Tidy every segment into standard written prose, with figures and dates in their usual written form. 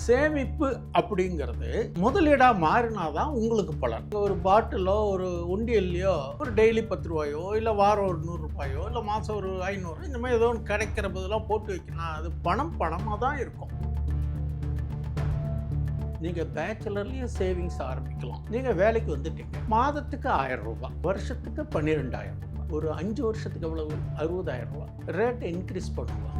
சேமிப்பு அப்படிங்கிறது முதலீடாக மாறினாதான் உங்களுக்கு பலன். ஒரு பாட்டிலோ ஒரு உண்டியல்லையோ ஒரு டெய்லி 10 ரூபாயோ இல்லை வாரம் ஒரு 100 ரூபாயோ இல்லை மாதம் ஒரு 500 இந்த மாதிரி ஏதோ ஒன்று கிடைக்கிற போதெல்லாம் போட்டு வைக்கணும். அது பணமாக தான் இருக்கும். நீங்கள் பேச்சுலர்லேயே சேவிங்ஸ் ஆரம்பிக்கலாம். நீங்கள் வேலைக்கு வந்துட்டீங்க, மாதத்துக்கு 1000 ரூபாய், வருஷத்துக்கு 12,000 ரூபாய், ஒரு 5 வருஷத்துக்கு எவ்வளவு 60,000 ரூபாய். ரேட் இன்க்ரீஸ் பண்ணுவோம்.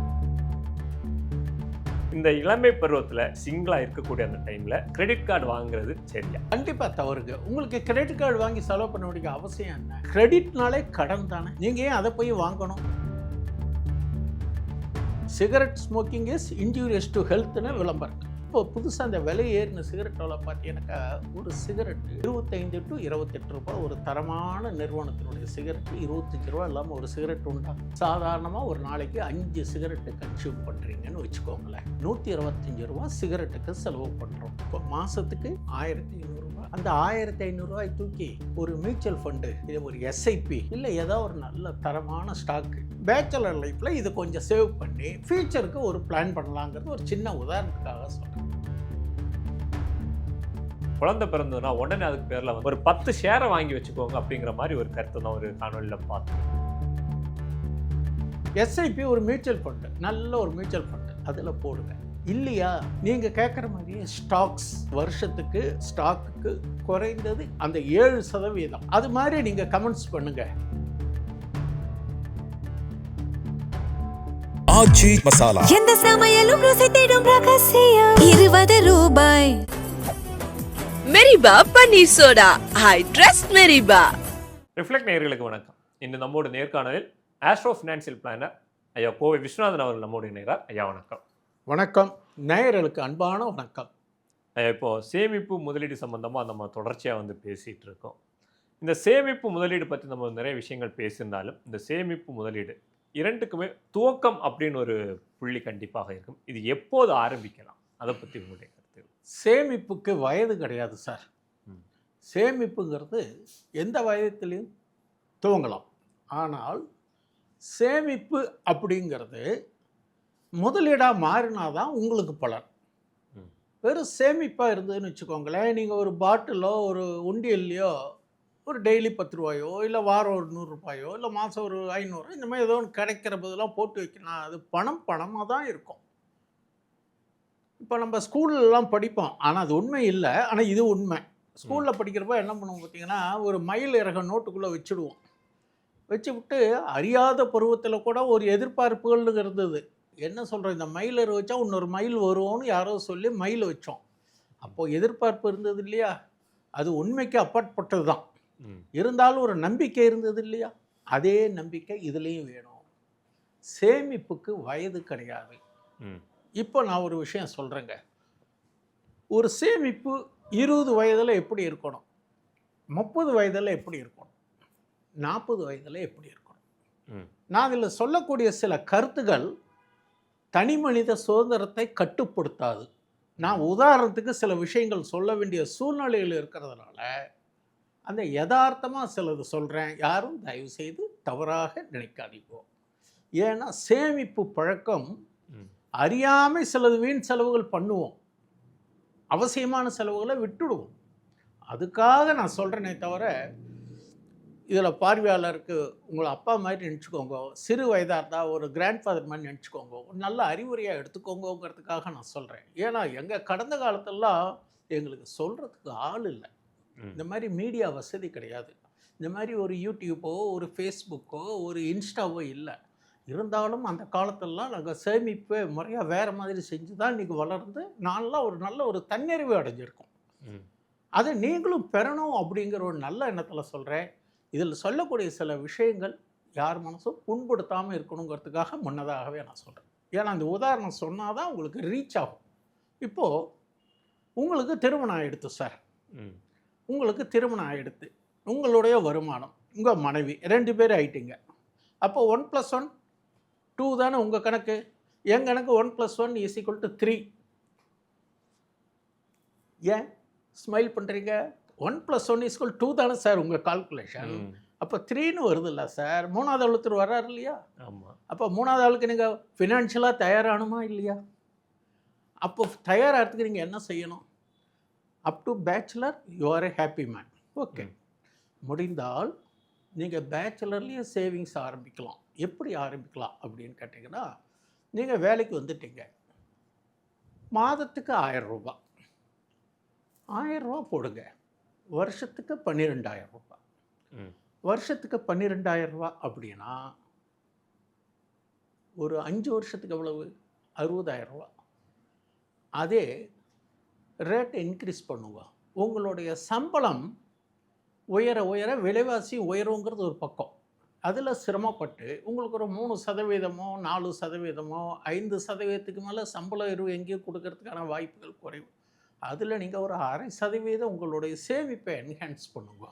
இந்த இளமை பருவத்தில் சிங்கிளாக இருக்கக்கூடிய அந்த டைமில் கிரெடிட் கார்டு வாங்குறது சரியா? கண்டிப்பாக தவறுங்க. உங்களுக்கு கிரெடிட் கார்டு வாங்கி செலவு பண்ண வேண்டிய அவசியம் என்ன? கிரெடிட்னாலே கடன் தானே. நீங்கள் ஏன் அதை போய் வாங்கணும்? Cigarette smoking is injurious to ஹெல்த்னு விளம்பரம். இப்போ புதுசாக அந்த விலை ஏறின சிகரெட்டோட பார்த்தீங்கன்னாக்கா ஒரு சிகரெட்டு 25 to 28 ரூபாய். ஒரு தரமான நிறுவனத்தினுடைய சிகரெட்டு 25 ரூபா இல்லாமல் ஒரு சிகரெட் உண்டா? சாதாரணமாக ஒரு நாளைக்கு 5 சிகரெட்டு கன்சியூம் பண்ணுறீங்கன்னு வச்சுக்கோங்களேன். 125 ரூபா சிகரெட்டுக்கு செலவு பண்ணுறோம். இப்போ மாதத்துக்கு 1500 ரூபாய். அந்த 1500 ரூபாய் தூக்கி ஒரு மியூச்சுவல் ஃபண்டு, இது ஒரு எஸ்ஐபி இல்லை ஏதோ ஒரு நல்ல தரமான ஸ்டாக்கு, பேச்சுலர் லைஃப்பில் இது கொஞ்சம் சேவ் பண்ணி ஃபியூச்சருக்கு ஒரு பிளான் பண்ணலாங்கிறது ஒரு சின்ன உதாரணத்துக்காக சொல்கிறேன். குழந்தை பிறந்ததுன்னா உடனே அதுக்கு பேரில் ஒரு 10 ஷேரை வாங்கி வச்சுக்கோங்க அப்படிங்கிற மாதிரி ஒரு கருத்து தான் ஒரு காணொலியில் பார்த்தோம். எஸ்ஐபி ஒரு மியூச்சுவல் ஃபண்டு, நல்ல ஒரு மியூச்சுவல் ஃபண்டு, அதில் போடுங்க. இல்லையா நீங்கள் கேட்குற மாதிரியே ஸ்டாக்ஸ், வருஷத்துக்கு ஸ்டாக்குக்கு குறைந்தது அந்த 7%, அது மாதிரி நீங்கள் கமெண்ட்ஸ் பண்ணுங்க. ஆச்சி மசாலா, எந்த சமையலும் ருசி தேடும் ரகசியம் 20 ரூபாய். மெரிபா பன்னீர் சோடா, ஐ ட்ரஸ்ட் மெரிபா. ரிஃப்ளெக்ட் நேயர்களுக்கு வணக்கம். இன்று நம்மோட நேர்காணலில் ஆஸ்ட்ரோ ஃபினான்சியல் பிளானர் ஐயா கோவை விஸ்வநாதன் அவர்கள் நம்மோடு இணைகிறார். ஐயா வணக்கம். வணக்கம் நேயர்களுக்கு அன்பான வணக்கம். இப்போது சேமிப்பு முதலீடு சம்மந்தமாக நம்ம தொடர்ச்சியாக பேசிகிட்டு இருக்கோம். இந்த சேமிப்பு முதலீடு பற்றி நம்ம நிறைய விஷயங்கள் பேசியிருந்தாலும் இந்த சேமிப்பு முதலீடு இரண்டுக்குமே துவக்கம் அப்படின்னு ஒரு புள்ளி கண்டிப்பாக இருக்கும். இது எப்போது ஆரம்பிக்கலாம், அதை பற்றி உங்களுடைய கருத்து? சேமிப்புக்கு வயது கிடையாது சார். சேமிப்புங்கிறது எந்த வயதுலையும் துவங்கலாம். ஆனால் சேமிப்பு அப்படிங்கிறது முதலீடாக மாறினாதான் உங்களுக்கு பலன். வெறும் சேமிப்பாக இருந்ததுன்னு வச்சுக்கோங்களேன், நீங்கள் ஒரு பாட்டிலோ ஒரு உண்டியல்லையோ ஒரு டெய்லி 10 ரூபாயோ இல்லை வாரம் ஒரு 100 ரூபாயோ இல்லை மாதம் ஒரு 500 இந்த மாதிரி ஏதோ ஒன்று கிடைக்கிற போதெல்லாம் போட்டு வைக்கணும். அது பணமாக தான் இருக்கும். இப்போ நம்ம ஸ்கூல்லலாம் படிப்போம், ஆனால் அது உண்மை இல்லை, ஆனால் இது உண்மை. ஸ்கூலில் படிக்கிறப்ப என்ன பண்ணுவோம் பார்த்தீங்கன்னா, ஒரு மயில் இறக நோட்டுக்குள்ளே வச்சுடுவோம். வச்சு விட்டு அறியாத பருவத்தில் கூட ஒரு எதிர்பார்ப்புகள் இருந்தது. என்ன சொல்கிறோம், இந்த மயில் இறகு வச்சா இன்னொரு மயில் வருவோன்னு யாரோ சொல்லி மயில் வச்சோம். அப்போது எதிர்பார்ப்பு இருந்தது இல்லையா? அது உண்மைக்கு அப்பாற்பட்டது தான். இருந்தாலும் ஒரு நம்பிக்கை இருந்தது இல்லையா? அதே நம்பிக்கை இதுலேயும் வேணும். சேமிப்புக்கு வயது கிடையாது. இப்போ நான் ஒரு விஷயம் சொல்கிறேங்க. ஒரு சேமிப்பு 20 வயதில் எப்படி இருக்கணும், 30 வயதில் எப்படி இருக்கணும், 40 வயதில் எப்படி இருக்கணும்? நான் அதில் சொல்லக்கூடிய சில கருத்துகள் தனி மனித சுதந்திரத்தை கட்டுப்படுத்தாது. நான் உதாரணத்துக்கு சில விஷயங்கள் சொல்ல வேண்டிய சூழ்நிலையில் இருக்கிறதுனால அந்த யதார்த்தமாக சிலது சொல்கிறேன். யாரும் தயவுசெய்து தவறாக நினைக்காதீங்க. ஏன்னா சேமிப்பு பழக்கம் அறியாமல் சிலது வீண் செலவுகள் பண்ணுவோம், அவசியமான செலவுகளை விட்டுடுவோம். அதுக்காக நான் சொல்கிறேனே தவிர, இதில் பார்வையாளருக்கு உங்களை அப்பா மாதிரி நினச்சிக்கோங்க, சிறு வயதாக இருந்தால் ஒரு கிராண்ட் ஃபாதர் மாதிரி நினச்சிக்கோங்க, ஒரு நல்ல அறிவுரையாக எடுத்துக்கோங்கிறதுக்காக நான் சொல்கிறேன். ஏன்னா எங்கள் கடந்த காலத்திலலாம் எங்களுக்கு சொல்கிறதுக்கு ஆள் இல்லை. இந்த மாதிரி மீடியா வசதி கிடையாது. இந்த மாதிரி ஒரு யூடியூப்போ ஒரு ஃபேஸ்புக்கோ ஒரு இன்ஸ்டாவோ இல்லை. இருந்தாலும் அந்த காலத்திலலாம் நாங்கள் சேமிப்பை முறையாக வேறு மாதிரி செஞ்சு தான் இன்றைக்கி வளர்ந்து நான்லாம் ஒரு நல்ல ஒரு தன்னிறைவு அடைஞ்சிருக்கோம். அதை நீங்களும் பெறணும் அப்படிங்கிற ஒரு நல்ல எண்ணத்தில் சொல்கிறேன். இதில் சொல்லக்கூடிய சில விஷயங்கள் யார் மனசும் புண்படுத்தாமல் இருக்கணுங்கிறதுக்காக முன்னதாகவே நான் சொல்கிறேன். ஏன்னா அந்த உதாரணம் சொன்னால் தான் உங்களுக்கு ரீச் ஆகும். இப்போது உங்களுக்கு திருமணம் ஆகிடுத்து சார். உங்களுக்கு திருமணம் ஆகிடுத்து, உங்களுடைய வருமானம், உங்கள் மனைவி 2 பேர் ஆகிட்டீங்க. அப்போ 1 + 1 2 தானே உங்கள் கணக்கு. என் கணக்கு 1 + 1 = 3. ஏன் ஸ்மைல் பண்ணுறீங்க? 1 + 1 = 2 தானே சார் உங்கள் கால்குலேஷன். அப்போ 3ன்னு வருது இல்லை சார். 3வது ஒருத்தர் வர்றாரு இல்லையா? ஆமாம். அப்போ 3வது ஆளுக்கு நீங்கள் ஃபினான்ஷியலாக தயாரானுமா இல்லையா? அப்போ தயாராகிறதுக்கு நீங்கள் என்ன செய்யணும்? Up to bachelor you R A happy man. Okay, முடிந்தால் நீங்கள் பேச்சுலர்லேயே சேவிங்ஸ் ஆரம்பிக்கலாம். எப்படி ஆரம்பிக்கலாம் அப்படின்னு கேட்டிங்கன்னா, நீங்கள் வேலைக்கு வந்துட்டீங்க, மாதத்துக்கு 1000 ரூபாய் 1000 ரூபா போடுங்க, வருஷத்துக்கு 12,000 ரூபாய். வருஷத்துக்கு 12,000 ரூபா அப்படின்னா ஒரு 5 வருஷத்துக்கு எவ்வளவு? 60,000 ரூபா. அதே ரேட்டை இன்க்ரீஸ் பண்ணுங்க. உங்களுடைய சம்பளம் உயர உயர விலைவாசி உயருங்கிறது ஒரு பக்கம். அதில் சிரமப்பட்டு உங்களுக்கு ஒரு 3%, 4%, 5% மேலே சம்பள உயர்வு எங்கேயும் கொடுக்கறதுக்கான வாய்ப்புகள் குறைவு. அதில் நீங்கள் ஒரு 0.5% உங்களுடைய சேமிப்பை என்ஹான்ஸ் பண்ணுங்க.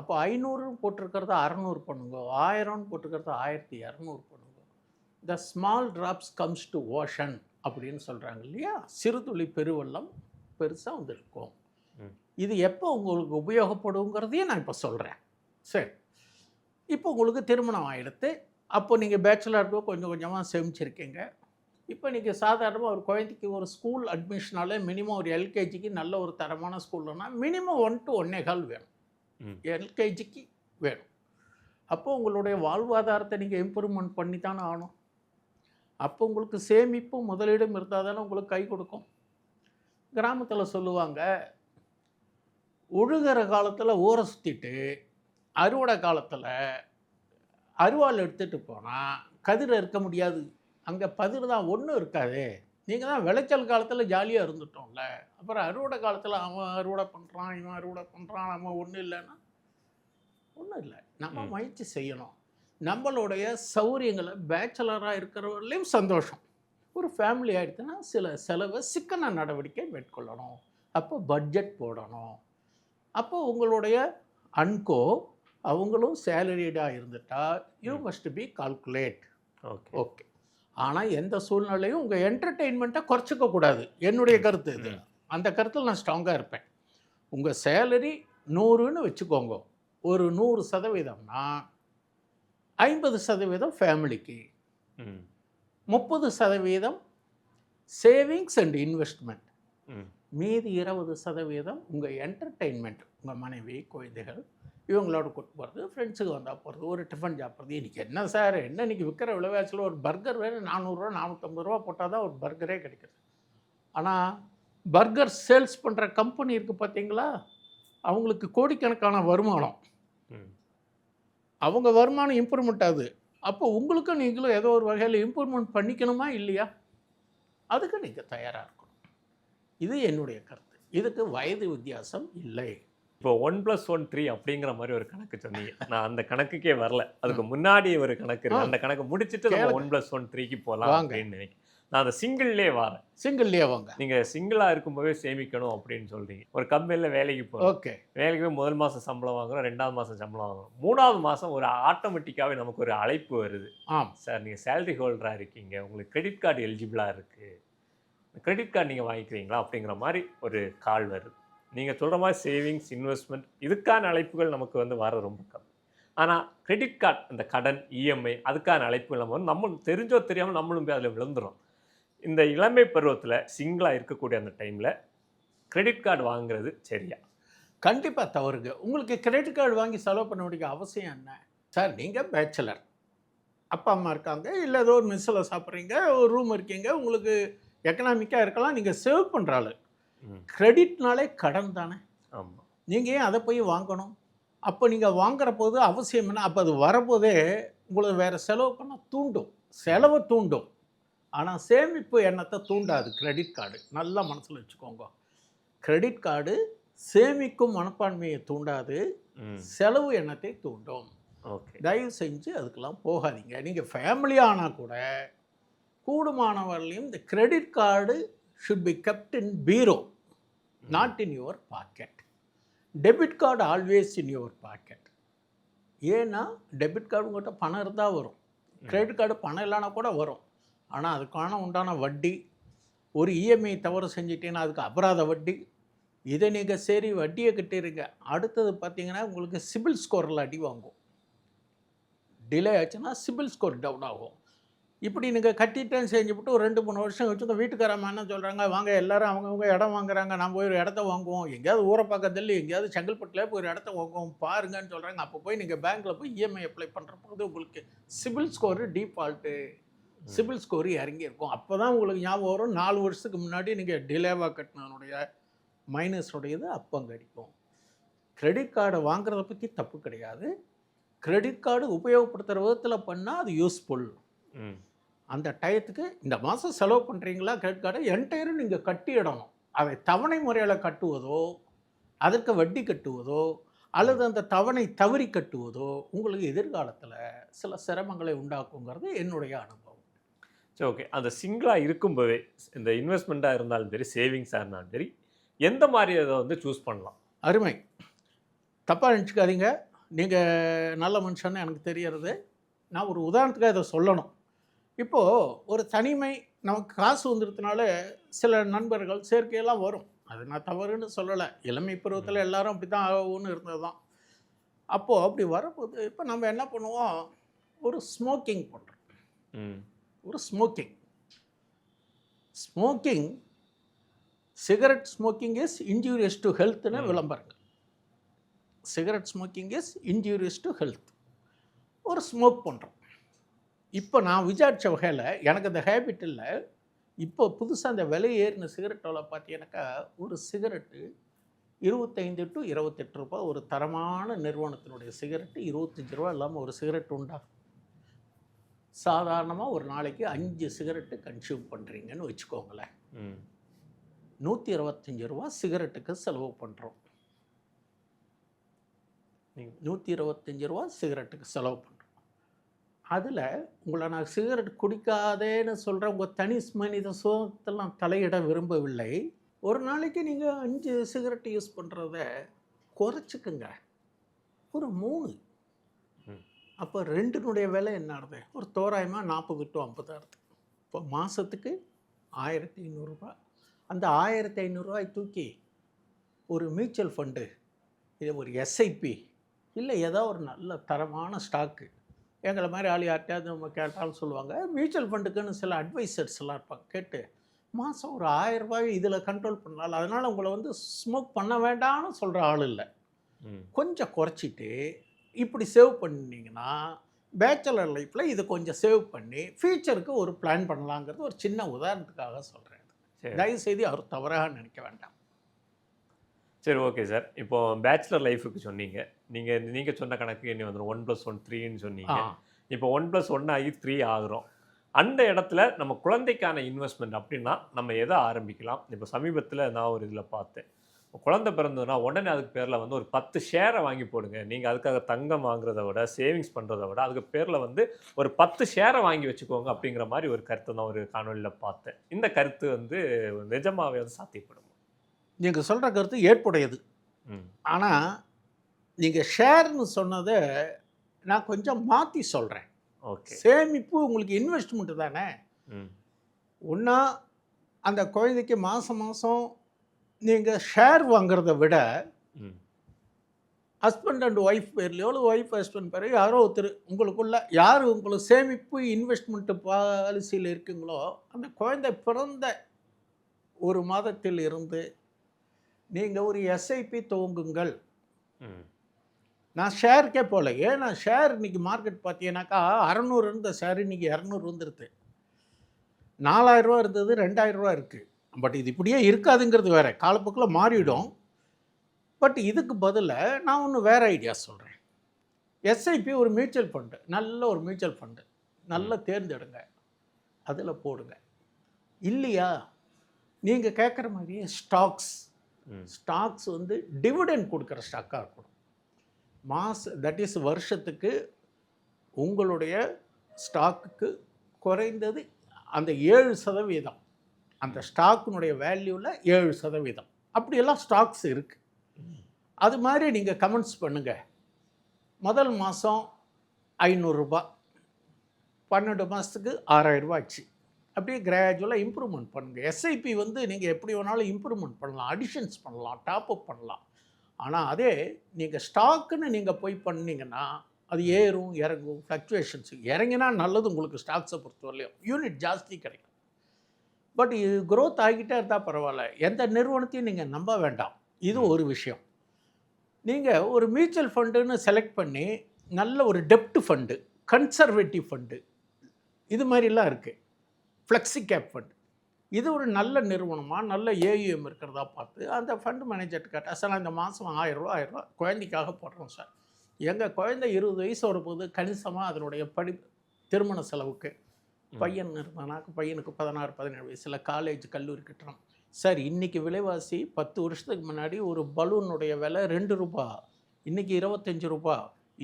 அப்போ 500 போட்டிருக்கிறத 600 பண்ணுங்க, 1000 போட்டிருக்கிறத 1200 பண்ணுங்க. The small drops comes to ocean அப்படின்னு சொல்கிறாங்க இல்லையா? சிறுதுளி பெருவெள்ளம் பெருசாக வந்திருக்கும். இது எப்போ உங்களுக்கு உபயோகப்படுங்கிறதையும் நான் இப்போ சொல்கிறேன். சரி, இப்போ உங்களுக்கு திருமணம் ஆகிடுத்து. அப்போ நீங்கள் பேச்சுலருக்கு கொஞ்சம் கொஞ்சமாக சேமிச்சிருக்கீங்க. இப்போ நீங்கள் சாதாரணமாக ஒரு குழந்தைக்கு ஒரு ஸ்கூல் அட்மிஷனாலே மினிமம் ஒரு எல்கேஜிக்கு நல்ல ஒரு தரமான ஸ்கூல்னா மினிமம் 1 to 1.25 வேணும். எல்கேஜிக்கு வேணும். அப்போது உங்களுடைய வாழ்வாதாரத்தை நீங்கள் இம்ப்ரூவ்மெண்ட் பண்ணி தானே ஆகணும். அப்போ உங்களுக்கு சேமிப்பும் முதலீடும் இருந்தால் தானே உங்களுக்கு கை கொடுக்கும். கிராமத்தில் சொல்லுவாங்க, ஒழுகிற காலத்தில் ஊரை சுற்றிட்டு அறுவடை காலத்தில் அருவாள் எடுத்துகிட்டு போனால் கதிரை இருக்க முடியாது. அங்கே பதிர் தான், ஒன்றும் இருக்காது. நீங்கள் தான் விளைச்சல் காலத்தில் ஜாலியாக இருந்துட்டோம்ல, அப்புறம் அறுவடை காலத்தில் அவன் அறுவடை பண்ணுறான், இவன் அறுவடை பண்ணுறான், நம்ம ஒன்றும் இல்லைன்னா ஒன்றும் இல்லை. நம்ம முயற்சி செய்யணும். நம்மளுடைய சௌரியங்களை பேச்சுலராக இருக்கிறவர்களையும் சந்தோஷம். ஒரு ஃபேமிலி ஆகிடுச்சுன்னா சில செலவை சிக்கன நடவடிக்கை மேற்கொள்ளணும். அப்போ பட்ஜெட் போடணும். அப்போ உங்களுடைய அன்கோ அவங்களும் சேலரிடாக இருந்துட்டா you must be calculate. Okay, ஆனால் எந்த சூழ்நிலையும் உங்கள் என்டர்டெயின்மெண்ட்டை குறைச்சிக்க கூடாது. என்னுடைய கருத்து இது. அந்த கருத்தில் நான் ஸ்ட்ராங்காக இருப்பேன். உங்கள் சேலரி 100ன்னு வச்சுக்கோங்க. ஒரு 100%னா 50% ஃபேமிலிக்கு, 30% சேவிங்ஸ் அண்ட் இன்வெஸ்ட்மெண்ட், மீதி 20% உங்கள் என்டர்டெயின்மெண்ட், உங்கள் மனைவி, குழந்தைகள் இவங்களோட கூட்டு போகிறது, ஃப்ரெண்ட்ஸுக்கு வந்தால் போகிறது, ஒரு டிஃபன் சாப்பிட்றது. இன்றைக்கி என்ன சார், என்ன இன்றைக்கி விற்கிற விலைவாசியில் ஒரு பர்கர் வேறு 400 ரூபா 450 ரூபா போட்டால் தான் ஒரு பர்கரே கிடைக்குது. ஆனால் பர்கர் சேல்ஸ் பண்ணுற கம்பெனி இருக்குது பார்த்தீங்களா, அவங்களுக்கு கோடிக்கணக்கான வருமானம். அவங்க வருமானம் இம்ப்ரூவ்மெண்ட் ஆகுது. அப்போ உங்களுக்கும் நீங்களும் ஏதோ ஒரு வகையில் இம்ப்ரூவ்மெண்ட் பண்ணிக்கணுமா இல்லையா? அதுக்கு நீங்கள் தயாராக இருக்கணும். இது என்னுடைய கருத்து. இதுக்கு வயது வித்தியாசம் இல்லை. இப்போ 1+1 3 அப்படிங்கிற மாதிரி ஒரு கணக்கு சொன்னீங்க. நான் அந்த கணக்குக்கே வரல. அதுக்கு முன்னாடி ஒரு கணக்கு இருக்கு. அந்த கணக்கு முடிச்சுட்டு நம்ம 1+1 3க்கு போகலாம் அப்படின்னு நினைக்கிறேன். நான் அந்த சிங்கிள்லேயே வரேன். சிங்கிள்லேயே வாங்க. நீங்கள் சிங்கிளாக இருக்கும்போதே சேமிக்கணும் அப்படின்னு சொல்கிறீங்க. ஒரு கம்பெனியில் வேலைக்கு போகிறோம். ஓகே, வேலைக்கு போய் முதல் மாதம் சம்பளம் வாங்குகிறோம், 2வது மாதம் சம்பளம் வாங்குகிறோம், 3வது மாதம் ஒரு ஆட்டோமேட்டிக்காகவே நமக்கு ஒரு அழைப்பு வருது. சார், நீங்கள் சேலரி ஹோல்டராக இருக்கீங்க, உங்களுக்கு கிரெடிட் கார்டு எலிஜிபிளாக இருக்குது, கிரெடிட் கார்டு நீங்கள் வாங்கிக்கிறீங்களா அப்படிங்கிற மாதிரி ஒரு கால் வருது. நீங்கள் சொல்கிற மாதிரி சேவிங்ஸ், இன்வெஸ்ட்மெண்ட் இதுக்கான அழைப்புகள் நமக்கு வர ரொம்ப கம்மி. ஆனால் கிரெடிட் கார்டு, அந்த கடன், இஎம்ஐ அதுக்கான அழைப்புகள் நம்ம தெரிஞ்சோ தெரியாமல் நம்மளும் போய் அதில் விழுந்துடும். இந்த இளமை பருவத்தில் சிங்கிளாக இருக்கக்கூடிய அந்த டைமில் கிரெடிட் கார்டு வாங்குறது சரியா? கண்டிப்பாக தவறுங்க. உங்களுக்கு கிரெடிட் கார்டு வாங்கி செலவு பண்ண வேண்டிய அவசியம் என்ன சார்? நீங்கள் பேச்சுலர், அப்பா அம்மா இருக்காங்க, இல்லை ஏதோ ஒரு மெஸ்ஸில் சாப்பிட்றீங்க, ஒரு ரூம் இருக்கீங்க, உங்களுக்கு எக்கனாமிக்காக இருக்கலாம், நீங்கள் சேவ் பண்ணுற ஆள். கிரெடிட்னாலே கடன் தானே. ஆமாம். நீங்கள் ஏன் அதை போய் வாங்கணும்? அப்போ நீங்கள் வாங்குற போது அவசியம் என்ன? அப்போ அது வரப்போதே உங்களுக்கு வேறு செலவு பண்ண தூண்டும், செலவை தூண்டும். ஆனால் சேமிப்பு எண்ணத்தை தூண்டாது கிரெடிட் கார்டு. நல்லா மனசில் வச்சுக்கோங்க. கிரெடிட் கார்டு சேமிக்கும் மனப்பான்மையை தூண்டாது, செலவு எண்ணத்தை தூண்டும். தயவு செஞ்சு அதுக்கெல்லாம் போகாதீங்க. நீங்கள் ஃபேமிலி ஆனால் கூட கூடுமானவர்களையும் இந்த credit card should be kept in bureau, not in your packet. Debit card always in your packet. ஏன்னா டெபிட் கார்டு உங்கள்கிட்ட பணம் இருந்தால் வரும், கிரெடிட் கார்டு பணம் இல்லைனா கூட வரும். ஆனால் அதுக்கான உண்டான வட்டி, ஒரு இஎம்ஐ தவறு செஞ்சிட்டீங்கன்னா அதுக்கு அபராத வட்டி, இதை நீங்கள் சரி வட்டியை கட்டிடுங்க. அடுத்தது பார்த்தீங்கன்னா உங்களுக்கு சிபில் ஸ்கோரில் அடி வாங்கும். டிலே ஆச்சுன்னா சிபில் ஸ்கோர் டவுன் ஆகும். இப்படி நீங்கள் கட்டிட்டேன்னு செஞ்சுவிட்டு ஒரு 2-3 வருஷம் வச்சுங்க வீட்டுக்காரம்மா என்ன சொல்கிறாங்க, வாங்க எல்லாரும் அவங்கவுங்க இடம் வாங்குறாங்க, நான் போய் ஒரு இடத்த வாங்குவோம், எங்கேயாவது ஊரை பக்கத்தில் எங்கேயாவது செங்கல்பட்டில் போய் ஒரு இடத்த வாங்குவோம் பாருங்கன்னு சொல்கிறாங்க. அப்போ போய் நீங்கள் பேங்க்கில் போய் இஎம்ஐ அப்ளை பண்ணுறப்போது உங்களுக்கு சிபில் ஸ்கோரு டீஃபால்ட்டு, சிபில் ஸ்கோர் இறங்கியிருக்கும். அப்போ தான் உங்களுக்கு ஞாபகம் வரும் 4 வருஷத்துக்கு முன்னாடி நீங்கள் டிலேவாக கட்டினனுடைய மைனஸுடையது அப்போ அங்கே அடிக்கும். கிரெடிட் கார்டை வாங்குறத பற்றி தப்பு கிடையாது. கிரெடிட் கார்டு உபயோகப்படுத்துகிற விதத்தில் பண்ணால் அது யூஸ்ஃபுல். அந்த டயத்துக்கு இந்த மாதம் செலவு பண்ணுறீங்களா கிரெடிட் கார்டை என்டையரும் நீங்கள் கட்டிடணும். அதை தவணை முறையில் கட்டுவதோ அதற்கு வட்டி கட்டுவதோ அல்லது அந்த தவணை தவறி கட்டுவதோ உங்களுக்கு எதிர்காலத்தில் சில சிரமங்களை உண்டாக்குங்கிறது என்னுடைய அனுபவம். சரி, ஓகே. அந்த சிங்கிளாக இருக்கும்போதே இந்த இன்வெஸ்ட்மெண்ட்டாக இருந்தாலும் சரி, சேவிங்ஸாக இருந்தாலும் சரி, எந்த மாதிரி அதை வந்து சூஸ் பண்ணலாம்? அருமை. தப்பாக நினச்சிக்காதீங்க, நீங்கள் நல்ல மனுஷன்னு எனக்கு தெரியறது. நான் ஒரு உதாரணத்துக்காக இதை சொல்லணும். இப்போது ஒரு தனிமை நமக்கு காசு வந்துடுறதுனால சில நண்பர்கள் சேர்க்கையெல்லாம் வரும். அது நான் தவறுன்னு சொல்லலை. இளமை பருவத்தில் எல்லாரும் அப்படி தான் ஆகும்னு இருந்தது தான். அப்போது அப்படி வரப்போது இப்போ நம்ம என்ன பண்ணுவோம், ஒரு ஸ்மோக்கிங் பண்ணுறோம். ஒரு smoking cigarette smoking is injurious to ஹெல்த்னு விளம்பரங்கள். Cigarette smoking is injurious to health. ஒரு ஸ்மோக் பண்ணுறோம். இப்போ நான் விசாரித்த வகையில் எனக்கு அந்த ஹேபிட் இல்லை. இப்போ புதுசாக அந்த விலை ஏறின சிகரெட்டோட பார்த்தீங்கன்னாக்கா ஒரு சிகரெட்டு 25 to 28 ரூபாய். ஒரு தரமான நிறுவனத்தினுடைய சிகரெட்டு 25 ரூபா இல்லாமல் ஒரு சிகரெட் உண்டா? சாதாரணமாக ஒரு நாளைக்கு 5 சிகரெட்டு கன்சியூம் பண்ணுறீங்கன்னு வச்சுக்கோங்களேன். 125 ரூபா சிகரெட்டுக்கு செலவு பண்ணுறோம். 125 ரூபா சிகரெட்டுக்கு செலவு பண்ணுறோம். அதில் உங்களை நான் சிகரெட் குடிக்காதேன்னு சொல்கிற உங்கள் தனி மனித சுதந்திரத்தெல்லாம் தலையிட விரும்பவில்லை. ஒரு நாளைக்கு நீங்கள் 5 சிகரெட் யூஸ் பண்ணுறத குறைச்சிக்குங்க. ஒரு 3. அப்போ 2னுடைய விலை என்ன ஆகுது? ஒரு தோராயமாக 40 to 50 ஆகுது. இப்போ மாதத்துக்கு 1500 ரூபா. அந்த 1500 ரூபாய் தூக்கி ஒரு மியூச்சுவல் ஃபண்டு, இது ஒரு எஸ்ஐபி, இல்லை ஏதோ ஒரு நல்ல தரமான ஸ்டாக்கு, எங்களை மாதிரி ஆள் யார்கிட்டையாவது நம்ம கேட்டாலும் சொல்லுவாங்க. மியூச்சுவல் ஃபண்டுக்குன்னு சில அட்வைசர்ஸ் எல்லாம் இருப்பாங்க. கேட்டு மாதம் ஒரு 1000 ரூபாய் இதில் கண்ட்ரோல் பண்ணலாம். அதனால் உங்களை வந்து ஸ்மோக் பண்ண வேண்டாம்னு சொல்கிற ஆள் இல்லை. கொஞ்சம் குறைச்சிட்டு இப்படி சேவ் பண்ணிங்கன்னா பேச்சுலர் லைஃப்பில் இது கொஞ்சம் சேவ் பண்ணி ஃபியூச்சருக்கு ஒரு பிளான் பண்ணலாங்கிறது ஒரு சின்ன உதாரணத்துக்காக சொல்கிறேன். தயவுசெய்து அவர் தவறாக நினைக்க வேண்டாம். சரி, ஓகே சார். இப்போ பேச்சுலர் லைஃபுக்கு சொன்னீங்க. நீங்கள் சொன்ன கணக்கு என்ன வந்துடும், 1+1 3ன்னு சொன்னீங்க. இப்போ 1+1 ஆகி 3 ஆகுறோம். அந்த இடத்துல நம்ம குழந்தைக்கான இன்வெஸ்ட்மெண்ட் அப்படின்னா நம்ம எதை ஆரம்பிக்கலாம்? இப்போ சமீபத்தில் நான் ஒரு இதில் பார்த்தேன், குழந்தை பிறந்ததுன்னா உடனே அதுக்கு பேரில் வந்து ஒரு 10 ஷேரை வாங்கி போடுங்க. நீங்கள் அதுக்காக தங்கம் வாங்குறத விட சேவிங்ஸ் பண்ணுறத விட அதுக்கு பேரில் வந்து ஒரு 10 ஷேரை வாங்கி வச்சுக்கோங்க அப்படிங்கிற மாதிரி ஒரு கருத்தை தான் ஒரு காணொலியில் பார்த்தேன். இந்த கருத்து வந்து நிஜமாகவே வந்து சாத்தியப்படும்? நீங்கள் சொல்கிற கருத்து ஏற்புடையது. ஆனால் நீங்கள் ஷேர்னு சொன்னதை நான் கொஞ்சம் மாற்றி சொல்கிறேன். ஓகே. சேமிப்பு உங்களுக்கு இன்வெஸ்ட்மெண்ட்டு தானே. ஒன்றா அந்த குழந்தைக்கு மாதம் மாதம் நீங்கள் ஷேர் வாங்குறத விட ஹஸ்பண்ட் அண்ட் ஒய்ஃப் பேர்லையோ இல்லை ஒய்ஃப் ஹஸ்பண்ட் பேரையோ யாரோ ஒருத்தர் உங்களுக்குள்ள யார் உங்களுக்கு சேமிப்பு இன்வெஸ்ட்மெண்ட்டு பாலிசியில் இருக்குங்களோ அந்த குழந்தை பிறந்த ஒரு மாதத்தில் இருந்து நீங்கள் ஒரு எஸ்ஐபி துவங்குங்கள். நான் ஷேருக்கே போகல. ஏன்னா ஷேர் இன்றைக்கி மார்க்கெட் பார்த்தீங்கன்னாக்கா 600 இருந்த ஷேர் இன்றைக்கி 200 வந்துடுது. 4000 ரூபா இருந்தது 2000 ரூபா இருக்குது. பட் இது இப்படியே இருக்காதுங்கிறது வேறு, காலப்போக்கில் மாறிடும். பட் இதுக்கு பதிலாக நான் ஒன்று வேறு ஐடியா சொல்கிறேன். எஸ்ஐபி ஒரு மியூச்சுவல் ஃபண்டு, நல்ல ஒரு மியூச்சுவல் ஃபண்டு நல்லா தேர்ந்தெடுங்க, அதில் போடுங்க. இல்லையா நீங்கள் கேட்குற மாதிரியே ஸ்டாக்ஸ் வந்து டிவிடெண்ட் கொடுக்குற ஸ்டாக்காக இருக்கணும். தட் இஸ் வருஷத்துக்கு உங்களுடைய ஸ்டாக்குக்கு குறைந்தது அந்த 7% அந்த ஸ்டாக்கினுடைய வேல்யூவில் 7% அப்படியெல்லாம் ஸ்டாக்ஸ் இருக்குது. அது மாதிரி நீங்கள் கமெண்ட்ஸ் பண்ணுங்கள். முதல் மாதம் 500 ரூபா, 12 மாதத்துக்கு 6000 ரூபா ஆச்சு. அப்படியே கிராஜுவலாக இம்ப்ரூவ்மெண்ட் பண்ணுங்கள். எஸ்ஐபி வந்து நீங்கள் எப்படி வேணாலும் இம்ப்ரூவ்மெண்ட் பண்ணலாம், அடிஷன்ஸ் பண்ணலாம், டாப்அப் பண்ணலாம். ஆனால் அதே நீங்கள் ஸ்டாக்குன்னு நீங்கள் போய் பண்ணிங்கன்னா அது ஏறும் இறங்கும், ஃப்ளக்சுவேஷன்ஸ். இறங்கினா நல்லது உங்களுக்கு ஸ்டாக்ஸை பொறுத்தவரையிலையும், யூனிட் ஜாஸ்தி கிடைக்கும். பட் இது க்ரோத் ஆகிக்கிட்டே இருந்தால் பரவாயில்ல. எந்த நிறுவனத்தையும் நீங்கள் நம்ப வேண்டாம். இது ஒரு விஷயம். நீங்கள் ஒரு மியூச்சுவல் ஃபண்டுன்னு செலக்ட் பண்ணி நல்ல ஒரு டெப்ட் ஃபண்டு, கன்சர்வேட்டிவ் ஃபண்டு, இது மாதிரிலாம் இருக்குது. ஃப்ளெக்ஸி கேப் ஃபண்டு, இது ஒரு நல்ல நிறுவனமாக நல்ல ஏயுஎம் இருக்கிறதா பார்த்து அந்த ஃபண்டு மேனேஜர்கிட்ட கேட்டால், சார் நான் இந்த மாதம் 1000 ரூபா குழந்தைக்காக போடுறோம் சார். எங்கள் குழந்தை 20 வயசு வரும்போது கணிசமாக அதனுடைய திருமண செலவுக்கு, பையன் இருந்தானாக்க பையனுக்கு 16-17 வயசில் காலேஜ் கல்லூரி கட்டணும் சார். இன்றைக்கி விலைவாசி 10 வருஷத்துக்கு முன்னாடி ஒரு பலூனுடைய விலை 2 ரூபா, இன்றைக்கி 25 ரூபா.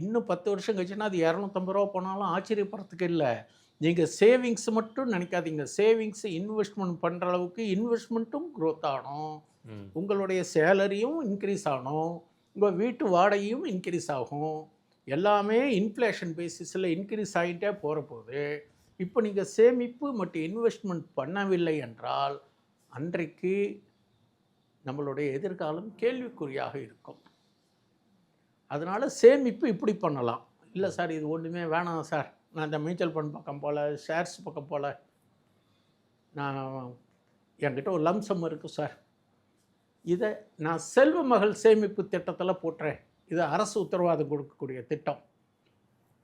இன்னும் 10 வருஷம் கழிச்சுன்னா அது 250 ரூபா போனாலும் ஆச்சரியப்படுறதுக்கு இல்லை. நீங்கள் சேவிங்ஸ் மட்டும் நினைக்காதீங்க. சேவிங்ஸ் இன்வெஸ்ட்மெண்ட் பண்ணுற அளவுக்கு இன்வெஸ்ட்மெண்ட்டும் க்ரோத் ஆகணும், உங்களுடைய சேலரியும் இன்க்ரீஸ் ஆகணும், உங்கள் வீட்டு வாடகையும் இன்க்ரீஸ் ஆகும். எல்லாமே இன்ஃப்ளேஷன் பேசிஸில் இன்க்ரீஸ் ஆகிட்டே போகிற போது இப்போ நீங்கள் சேமிப்பு மற்றும் இன்வெஸ்ட்மெண்ட் பண்ணவில்லை என்றால் அன்றைக்கு நம்மளுடைய எதிர்காலம் கேள்விக்குறியாக இருக்கும். அதனால் சேமிப்பு இப்படி பண்ணலாம். இல்லை சார் இது ஒன்றுமே வேணாம் சார், நான் இந்த மியூச்சுவல் ஃபண்ட் பக்கம் போல், ஷேர்ஸ் பக்கம் போல், நான் என்கிட்ட ஒரு லம்சம் இருக்குது சார், இதை நான் செல்வ மகள் சேமிப்பு திட்டத்தில் போட்டுறேன். இது அரசு உத்தரவாதம் கொடுக்கக்கூடிய திட்டம்.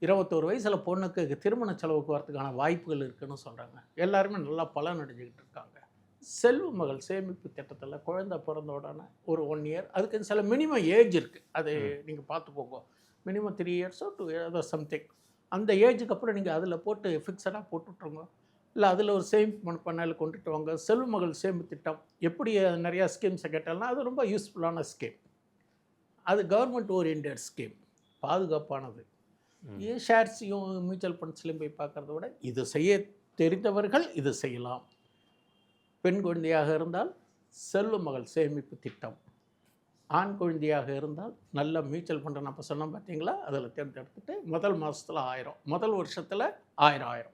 21 வயசில் பொண்ணுக்கு திருமண செலவுக்கு வரதுக்கான வாய்ப்புகள் இருக்குதுன்னு சொல்கிறாங்க. எல்லாருமே நல்லா பலன் அடைஞ்சிக்கிட்டு இருக்காங்க. செல்வ மகள் சேமிப்பு திட்டத்தில் குழந்தை பிறந்த உடனே ஒரு 1 இயர், அதுக்கு சில மினிமம் ஏஜ் இருக்குது, அது நீங்கள் பார்த்துக்கோங்க. மினிமம் 3 இயர்ஸோ 2 இயர்ஸோ சம்திங். அந்த ஏஜுக்கு அப்புறம் நீங்கள் அதில் போட்டு ஃபிக்ஸடாக போட்டுட்ருங்க. இல்லை அதில் ஒரு சேமிப்பு பண்ணால் கொண்டுட்டு வாங்க. செல்வ மகள் சேமிப்பு திட்டம் எப்படி நிறையா ஸ்கீம்ஸை கேட்டால்னா அது ரொம்ப யூஸ்ஃபுல்லான ஸ்கீம். அது கவர்மெண்ட் ஓரியன்டட் ஸ்கீம், பாதுகாப்பானது. ஏன் ஷேர்ஸையும் மியூச்சுவல் ஃபண்ட்ஸ்லையும் போய் பார்க்குறத விட இது செய்ய தெரிந்தவர்கள் இது செய்யலாம். பெண் குழந்தையாக இருந்தால் செல்வ மகள் சேமிப்பு திட்டம், ஆண் குழந்தையாக இருந்தால் நல்ல மியூச்சுவல் ஃபண்டை நம்ம சொன்னோம் பார்த்தீங்களா, அதில் தேர்ந்தெடுத்துட்டு முதல் மாதத்தில் 1000, முதல் வருஷத்தில் 1000,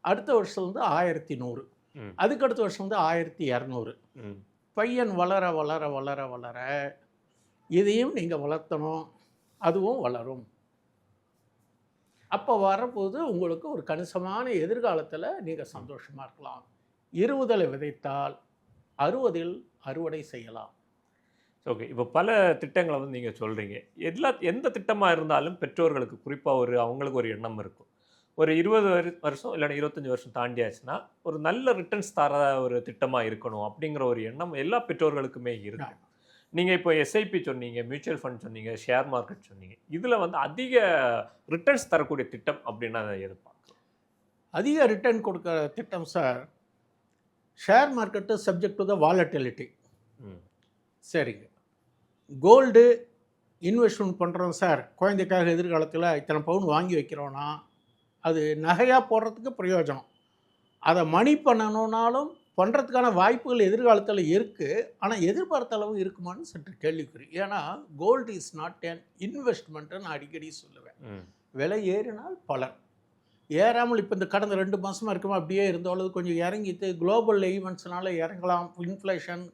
அடுத்த வருஷம் வந்து 1100, அதுக்கடுத்த வருஷம் வந்து 1200. பையன் வளர வளர வளர வளர இதையும் நீங்கள் வளர்த்தணும், அதுவும் வளரும். அப்போ வரப்போது உங்களுக்கு ஒரு கணிசமான எதிர்காலத்தில் நீங்கள் சந்தோஷமாக இருக்கலாம். 20 விதைத்தால் 60 அறுவடை செய்யலாம். ஓகே, இப்போ பல திட்டங்களை வந்து நீங்கள் சொல்கிறீங்க. எந்த திட்டமாக இருந்தாலும் பெற்றோர்களுக்கு குறிப்பாக அவங்களுக்கு ஒரு எண்ணம் இருக்கும். ஒரு 20 வருஷம் இல்லைன்னா 25 வருஷம் தாண்டியாச்சுன்னா ஒரு நல்ல ரிட்டர்ன்ஸ் தர ஒரு திட்டமாக இருக்கணும் அப்படிங்கிற ஒரு எண்ணம் எல்லா பெற்றோர்களுக்குமே இருக்கு. நீங்கள் இப்போ எஸ்ஐபி சொன்னீங்க, மியூச்சுவல் ஃபண்ட் சொன்னீங்க, ஷேர் மார்க்கெட் சொன்னீங்க. இதில் வந்து அதிக ரிட்டர்ன்ஸ் தரக்கூடிய திட்டம் அப்படின்னா எதிர்பார்க்கலாம். அதிக ரிட்டர்ன் கொடுக்குற திட்டம் sir, share market subject to the volatility. சரிங்க, கோல்டு இன்வெஸ்ட்மெண்ட் பண்ணுறோம் சார், குழந்தைக்காக எதிர்காலத்தில் இத்தனை பவுன் வாங்கி வைக்கிறோன்னா அது நகையாக போடுறதுக்கு பிரயோஜனம். அதை மணி பண்ணணுன்னாலும் பண்ணுறதுக்கான வாய்ப்புகள் எதிர்காலத்தில் இருக்குது. ஆனால் எதிர்பார்த்த அளவு இருக்குமான்னு சற்று கேள்விக்குறி. ஏன்னா gold is not an investment நான் அடிக்கடி சொல்லுவேன். விலை ஏறினால் பலன், ஏறாமல் இப்போ இந்த கடந்த 2 மாதமாக இருக்குமா அப்படியே இருந்தாலும் கொஞ்சம் இறங்கிட்டு குளோபல் ஈவெண்ட்ஸ்னால இறங்கலாம். இன்ஃப்ளேஷன்,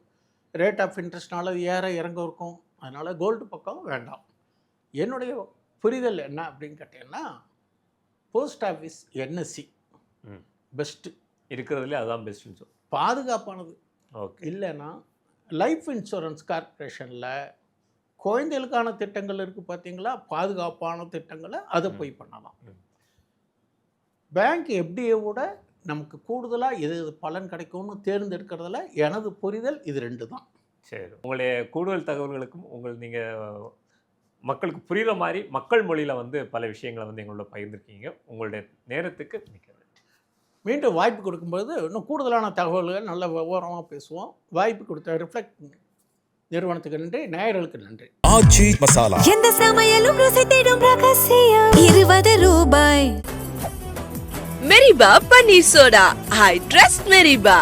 ரேட் ஆஃப் இன்ட்ரெஸ்ட்னால இறங்க இருக்கும். அதனால் கோல்டு பக்கம் வேண்டாம். என்னுடைய புரிதல் என்ன அப்படின்னு கேட்டீங்கன்னா, போஸ்ட் ஆஃபீஸ் என்எஸ்சி பெஸ்ட்டு இருக்கிறதுலே, அதுதான் பெஸ்ட்டுன்னு பாதுகாப்பானது. ஓகே, இல்லைன்னா லைஃப் இன்சூரன்ஸ் கார்பரேஷனில் குழந்தைகளுக்கான திட்டங்கள் இருக்குது பார்த்தீங்களா, பாதுகாப்பான திட்டங்களை அதை போய் பண்ணலாம். பேங்க் எஃப்டியோட நமக்கு கூடுதலாக எது பலன் கிடைக்கும்னு தேர்ந்தெடுக்கிறதுல எனது புரிதல் இது 2 தான். சரி, உங்களுடைய கூடுதல் தகவல்களுக்கும் நீங்கள் மக்களுக்கு புரிகிற மாதிரி மக்கள் மொழியில் வந்து பல விஷயங்களை வந்து எங்களோட பகிர்ந்துருக்கீங்க. உங்களுடைய நேரத்துக்கு மிக்க நன்றி. மீண்டும் வாய்ப்பு கொடுக்கும்போது இன்னும் கூடுதலான தகவல்கள் நல்ல விவரமாக பேசுவோம். வாய்ப்பு கொடுத்த ரிஃப்ளெக்ட் நிறுவனத்துக்கு நன்றி, நேயர்களுக்கு நன்றி. ஆச்சி மசாலா, எந்த சமையலும் ருசி தேடும் ரகசியம் 20 ரூபாய். மெரிபா பன்னீர் சோடா, ஐ ட்ரஸ்ட் மெரிபா.